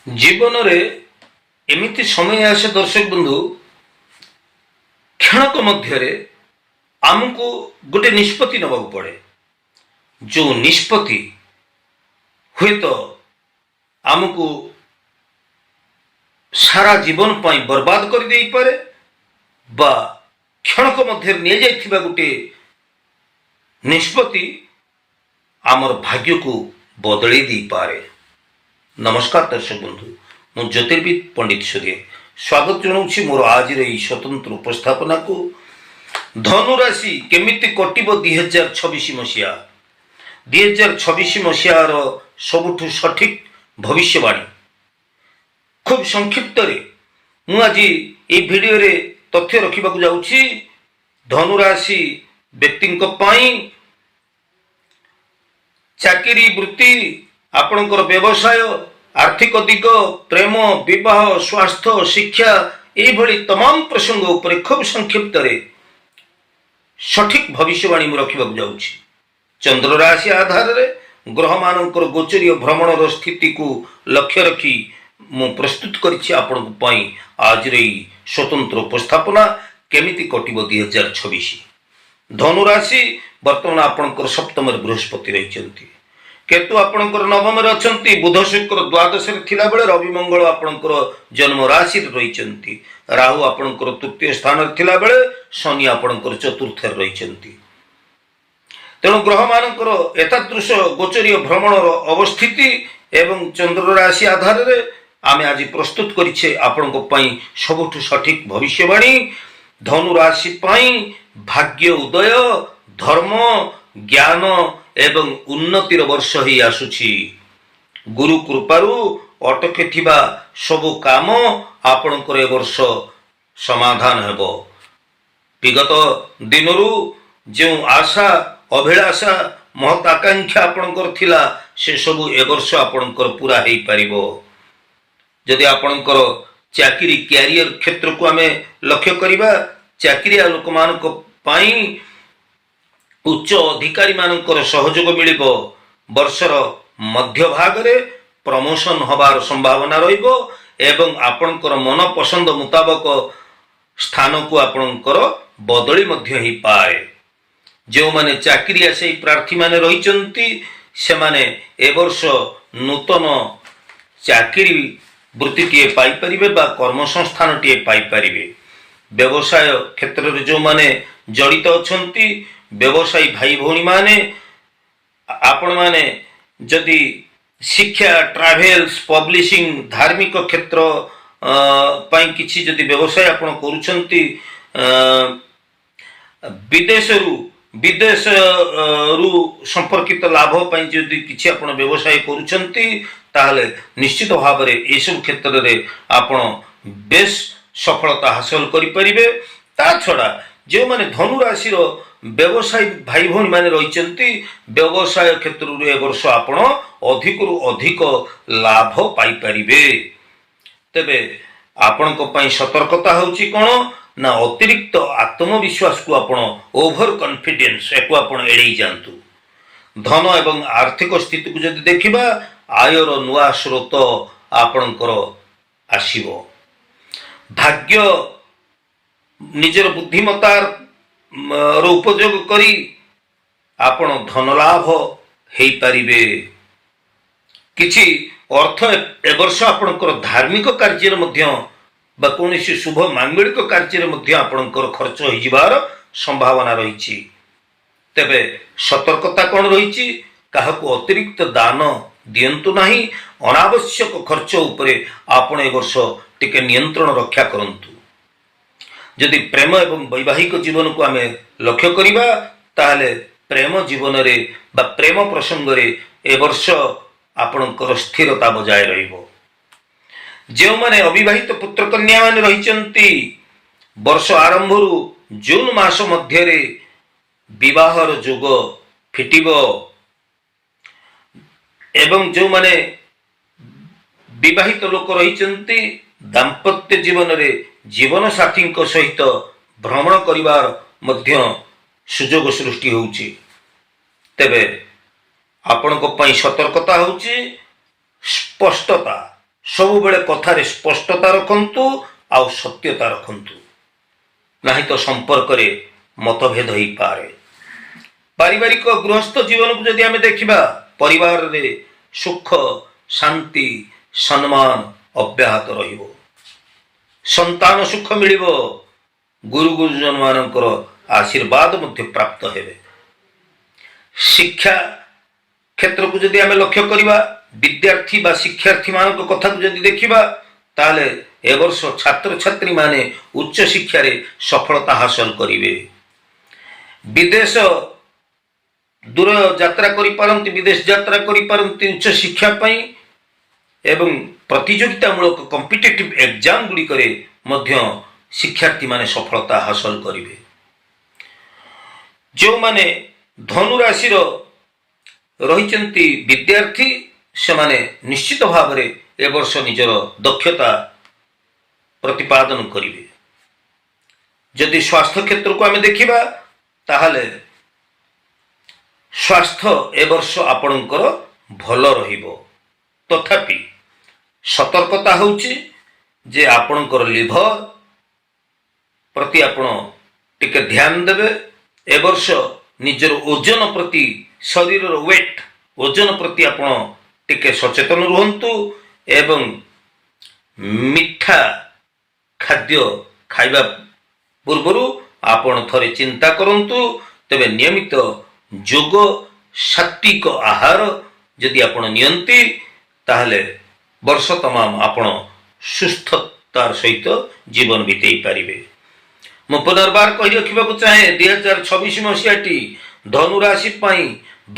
जीवन में एमती समय आसे दर्शक बंधु क्षणक मध्य आमको गोटे निष्पत्ति नवा पड़े जो निष्पत्ति हुए तो आमको सारा जीवन पाई बर्बाद कर दे पारे बा क्षणक मध्य नि जाइथिबा गोटे निष्पत्ति आमर भाग्य को बदले दे पारे। नमस्कार दर्शक बंधु मु ज्योतिर्विद पंडित सूर्य स्वागत जनाऊँ मोर आज स्वतंत्र उपस्थापना को। धनुराशि केमिति कटिब 2026 मसीहा 2026 मसीहार सबुठु सठिक भविष्यवाणी खूब संक्षिप्त मु आज ये वीडियो रे तथ्य रखा जाऊँगी। धनुराशि व्यक्ति चाकरी वृत्ति आपणकर व्यवसाय आर्थिक दिग प्रेम विवाह स्वास्थ्य शिक्षा ये तमाम प्रसंग उपरे खूब संक्षिप्त सठिक भविष्यवाणी रखा जाऊँगी। चंद्र राशि आधार ग्रह मानकर गोचरीय भ्रमण स्थिति को लक्ष्य रखी मु प्रस्तुत करिछि आपन आज स्वतंत्र उपस्थापना केमिति कटिब 2026। धनुराशि वर्तमान आपणकर सप्तम बृहस्पति रही केतु आपणकर नवम रही बुध शुक्र द्वादश थिला बेले रवि मंगल आपणकर जन्म राशि रही राहु आपणकर तृतीय स्थान थिला बेले शनि आपणकर चतुर्थ रही। तेणु ग्रह मानकर एतादृश गोचरीय भ्रमण अवस्थिति एवं चंद्र राशि आधार रे आमे आज प्रस्तुत करिछे आपन सबुठु सठिक भविष्यवाणी। धनु राशि भाग्य उदय धर्म ज्ञान एवं उन्नतिर वर्ष ही आसुछि। गुरु कृपारु अटके थिबा सबु काम आपणकर ए वर्ष समाधान हेबो। विगत दिनरु जो आशा अभिलाषा महत आकांक्षा आपणकर थिला से सबु ए वर्ष आपणकर पूरा हेई परिबो। जदि आपणकर चाकरी कैरियर क्षेत्र को आमे लक्ष्य करिबा चाकरिया लोक मानक पाई उच्च अधिकारी मानकर सहयोग मिलिबो। वर्षर मध्य भाग रे प्रमोशन हबार संभावना रहिबो एवं आपणकर मन पसंद मुताबक स्थान को आपणकर बदली मध्य ही पाए। जो माने चाकरिया से प्रार्थी माने रहिचंती से माने ए वर्ष नूतन चाकरी वृत्ति टीए पाई परिबे बा कर्म संस्थान टीए पाई परिबे। व्यवसाय क्षेत्र रे जो माने जड़ित अछंती व्यवसायी भाई भौणी माने आपण माने जदि शिक्षा ट्रैवल्स पब्लिशिंग धार्मिक क्षेत्र पाई किछि जदि व्यवसाय आपण करूछंती विदेश रु संपर्कित लाभ पाई जदि किछि आपण व्यवसाय करूछंती ताहले निश्चित भाव में ये सब क्षेत्र रे आपण बेस सफलता हासिल करि परिबे। ता छड़ा जो माने धनु राशि रो व्यवसायी भाई भौणी माने रहिचंती व्यवसाय क्षेत्र रे वर्ष आपण अधिक रु अधिक लाभ पाई परिबे। तबे आपण को पई सतर्कता होची कोन ना अतिरिक्त आत्मविश्वास को आपण ओवर कॉन्फिडेंस एको आपण एड़ी जानतु। धन एवं आर्थिक स्थिति को जदि देखिबा आयर नुआ स्रोत आपणकर आसीबो। भाग्य निजर बुद्धिमतार उपयोग करी आपण धन लाभ हेई परिबे। किछि अर्थ ए वर्ष आपणकर धार्मिक कार्य मध्य बा कोनोसी शुभ मांगलिक कार्य मध्य आपणकर खर्च होई जिबार संभावना रहिछि। तेबे सतर्कता कोन रहिछि काहाको अतिरिक्त दान दियंतु नाही। अनावश्यक खर्च उपरे आपण ए वर्ष टिके नियंत्रण रक्षा करंतु। यदि प्रेम एवं वैवाहिक जीवन को आमे लक्ष्य करिबा ताहले प्रेम जीवन रे बा प्रेम प्रसंग रे ए वर्ष आपणकर स्थिरता बजाय रहिबो। जो माने अविवाहित पुत्र कन्या माने रहिचंती वर्ष आरंभ रु जून मास मध्य रे विवाहर जोग फिटिबो एवं जो माने विवाहित लोक रहिचंती दाम्पत्य जीवन रे जीवन साथी सहित भ्रमण करिवार मध्य सुजोग सृष्टि होउची। तेबे आपण को पई सतर्कता होउची स्पष्टता ସବୁବେଳେ କଥାରେ ସ୍ପଷ୍ଟତା ରଖନ୍ତୁ ଆଉ ସତ୍ୟତା ରଖନ୍ତୁ, ନାହିଁ ତ ସମ୍ପର୍କରେ ମତଭେଦ ହେଇପାରେ। ପାରିବାରିକ ଗୃହସ୍ଥ ଜୀବନକୁ ଯଦି ଆମେ ଦେଖିବା, ପରିବାରରେ ସୁଖ ଶାନ୍ତି ସମ୍ମାନ ଅବ୍ୟାହତ ରହିବ, ସନ୍ତାନ ସୁଖ ମିଳିବ, ଗୁରୁ ଗୁରୁଜନ ମାନଙ୍କର ଆଶୀର୍ବାଦ ମଧ୍ୟ ପ୍ରାପ୍ତ ହେବେ। ଶିକ୍ଷା କ୍ଷେତ୍ରକୁ ଯଦି ଆମେ ଲକ୍ଷ୍ୟ କରିବା, ବିଦ୍ୟାର୍ଥୀ ବା ଶିକ୍ଷାର୍ଥୀ ମାନଙ୍କ କଥାକୁ ଯଦି ଦେଖିବା, ତାହେଲେ ଏ ବର୍ଷ ଛାତ୍ରଛାତ୍ରୀ ମାନେ ଉଚ୍ଚ ଶିକ୍ଷାରେ ସଫଳତା ହାସଲ କରିବେ। ବିଦେଶ ଦୂର ଯାତ୍ରା କରିପାରନ୍ତି, ବିଦେଶ ଯାତ୍ରା କରିପାରନ୍ତି ଉଚ୍ଚ ଶିକ୍ଷା ପାଇଁ, ଏବଂ ପ୍ରତିଯୋଗିତାମୂଳକ କମ୍ପିଟେଟିଭ ଏକ୍ଜାମ ଗୁଡ଼ିକରେ ମଧ୍ୟ ଶିକ୍ଷାର୍ଥୀ ମାନେ ସଫଳତା ହାସଲ କରିବେ। ଯେଉଁମାନେ ଧନୁ ରାଶିର ରହିଛନ୍ତି ବିଦ୍ୟାର୍ଥୀ, ସେମାନେ ନିଶ୍ଚିତ ଭାବରେ ଏ ବର୍ଷ ନିଜର ଦକ୍ଷତା ପ୍ରତିପାଦନ କରିବେ। ଯଦି ସ୍ୱାସ୍ଥ୍ୟ କ୍ଷେତ୍ରକୁ ଆମେ ଦେଖିବା, ତାହେଲେ ସ୍ୱାସ୍ଥ୍ୟ ଏ ବର୍ଷ ଆପଣଙ୍କର ଭଲ ରହିବ। ତଥାପି ସତର୍କତା ହେଉଛି ଯେ ଆପଣଙ୍କର ଲିଭର ପ୍ରତି ଆପଣ ଟିକେ ଧ୍ୟାନ ଦେବେ। ଏ ବର୍ଷ ନିଜର ଓଜନ ପ୍ରତି, ଶରୀରର ୱେଟ୍ ଓଜନ ପ୍ରତି ଆପଣ ଟିକେ ସଚେତନ ରୁହନ୍ତୁ ଏବଂ ମିଠା ଖାଦ୍ୟ ଖାଇବା ପୂର୍ବରୁ ଆପଣ ଥରେ ଚିନ୍ତା କରନ୍ତୁ। ତେବେ ନିୟମିତ ଯୋଗ, ସାତ୍ତ୍ୱିକ ଆହାର ଯଦି ଆପଣ ନିଅନ୍ତି, ତାହେଲେ ବର୍ଷ ତମାମ ଆପଣ ସୁସ୍ଥତାର ସହିତ ଜୀବନ ବିତେଇ ପାରିବେ। ମୁଁ ପୁନର୍ବାର କହି ରଖିବାକୁ ଚାହେଁ, 2026 ମସିହାଟି ଧନୁ ରାଶି ପାଇଁ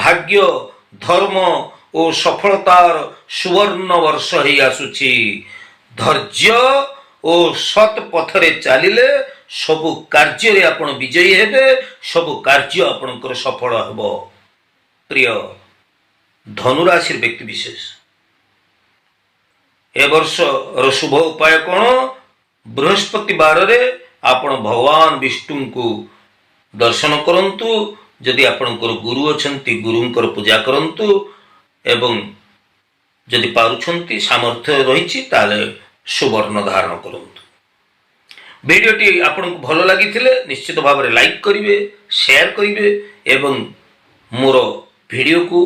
ଭାଗ୍ୟ, ଧର୍ମ ଓ ସଫଳତାର ସୁବର୍ଣ୍ଣ ବର୍ଷ ହେଇ ଆସୁଛି। ଧୈର୍ଯ୍ୟ ଓ ସତ୍ ପଥରେ ଚାଲିଲେ ସବୁ କାର୍ଯ୍ୟରେ ଆପଣ ବିଜୟୀ ହେବେ, ସବୁ କାର୍ଯ୍ୟ ଆପଣଙ୍କର ସଫଳ ହେବ। ପ୍ରିୟ ଧନୁରାଶିର ବ୍ୟକ୍ତି ବିଶେଷ, ଏ ବର୍ଷର ଶୁଭ ଉପାୟ କ'ଣ? ବୃହସ୍ପତିବାରରେ ଆପଣ ଭଗବାନ ବିଷ୍ଣୁଙ୍କୁ ଦର୍ଶନ କରନ୍ତୁ। ଯଦି ଆପଣଙ୍କର ଗୁରୁ ଅଛନ୍ତି, ଗୁରୁଙ୍କର ପୂଜା କରନ୍ତୁ ଏବଂ ଯଦି ପାରୁଛନ୍ତି, ସାମର୍ଥ୍ୟ ରହିଛି, ତାହେଲେ ସୁବର୍ଣ୍ଣ ଧାରଣ କରନ୍ତୁ। ଭିଡ଼ିଓଟି ଆପଣଙ୍କୁ ଭଲ ଲାଗିଥିଲେ ନିଶ୍ଚିତ ଭାବରେ ଲାଇକ୍ କରିବେ, ସେୟାର କରିବେ ଏବଂ ମୋର ଭିଡ଼ିଓକୁ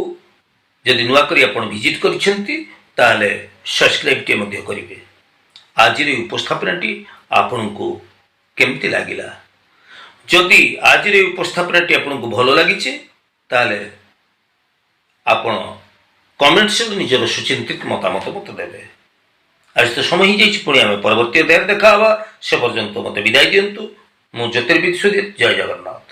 ଯଦି ନୂଆ କରି ଆପଣ ଭିଜିଟ୍ କରିଛନ୍ତି, ତାହେଲେ ସବସ୍କ୍ରାଇବ୍ଟିଏ ମଧ୍ୟ କରିବେ। ଆଜିର ଏହି ଉପସ୍ଥାପନାଟି ଆପଣଙ୍କୁ କେମିତି ଲାଗିଲା? ଯଦି ଆଜିର ଏହି ଉପସ୍ଥାପନାଟି ଆପଣଙ୍କୁ ଭଲ ଲାଗିଛି, ତାହେଲେ ଆପଣ କମେଣ୍ଟସରେ ନିଜର ସୁଚିନ୍ତିତ ମତାମତ ମୋତେ ଦେବେ। ଆଜି ତ ସମୟ ହେଇଯାଇଛି, ପୁଣି ଆମେ ପରବର୍ତ୍ତୀ ଅଧ୍ୟାୟରେ ଦେଖା ହେବା। ସେ ପର୍ଯ୍ୟନ୍ତ ମୋତେ ବିଦାୟ ଦିଅନ୍ତୁ। ମୁଁ ଜ୍ୟୋତିର୍ବିଦ ସୁଧୀର। ଜୟ ଜଗନ୍ନାଥ।